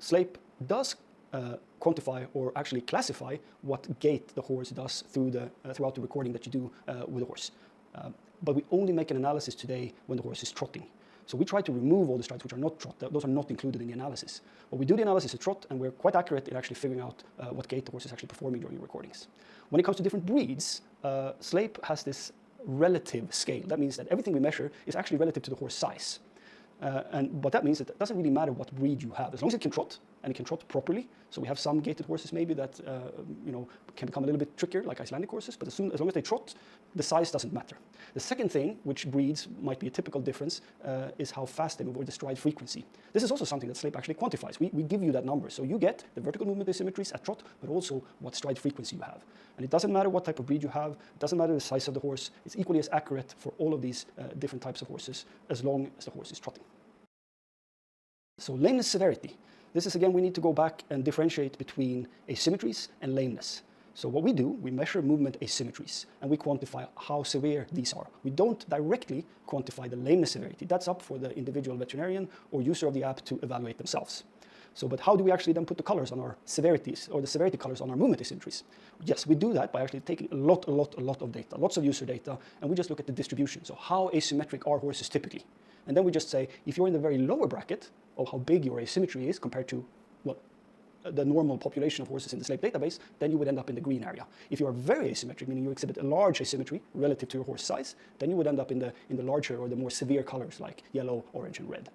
Sleip does quantify or actually classify what gait the horse does throughout the recording that you do with the horse. But we only make an analysis today when the horse is trotting. So we try to remove all the strides which are not trot. Those are not included in the analysis. But we do the analysis at trot, and we're quite accurate in actually figuring out what gait the horse is actually performing during the recordings. When it comes to different breeds, Sleip has this relative scale. That means that everything we measure is actually relative to the horse size. But that means that it doesn't really matter what breed you have, as long as it can trot, and it can trot properly. So we have some gaited horses maybe that can become a little bit trickier, like Icelandic horses, but as long as they trot, the size doesn't matter. The second thing, which breeds might be a typical difference, is how fast they move, or the stride frequency. This is also something that Sleip actually quantifies. We give you that number, so you get the vertical movement asymmetries at trot, but also what stride frequency you have. And it doesn't matter what type of breed you have, it doesn't matter the size of the horse, it's equally as accurate for all of these different types of horses, as long as the horse is trotting. So lameness severity. This is, again, we need to go back and differentiate between asymmetries and lameness. So what we do, we measure movement asymmetries, and we quantify how severe these are. We don't directly quantify the lameness severity. That's up for the individual veterinarian or user of the app to evaluate themselves. But how do we actually then put the colors on our severities, or the severity colors on our movement asymmetries? Yes, we do that by actually taking a lot of data, lots of user data, and we just look at the distribution. So how asymmetric are horses typically? And then we just say, if you're in the very lower bracket of how big your asymmetry is compared to the normal population of horses in the Sleip database, then you would end up in the green area. If you are very asymmetric, meaning you exhibit a large asymmetry relative to your horse size, then you would end up in the larger or the more severe colors like yellow, orange, and red.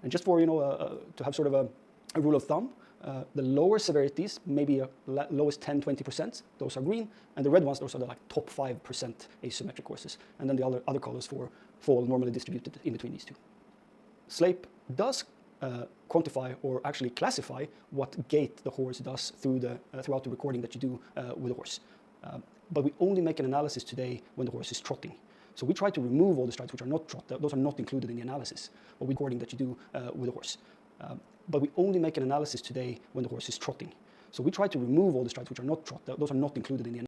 And just for to have sort of a rule of thumb, the lower severities, maybe lowest 10-20%, those are green, and the red ones, those are the top 5% asymmetric horses. And then the other colors fall normally distributed in between these two. Sleip does quantify or actually classify what gait the horse does throughout the recording that you do with the horse. But we only make an analysis today when the horse is trotting. So we try to remove all the strides which are not trot. Those are not included in the analysis, or recording that you do with the horse. But we only make an analysis today when the horse is trotting. So we try to remove all the strides which are not trot. Those are not included in the analysis.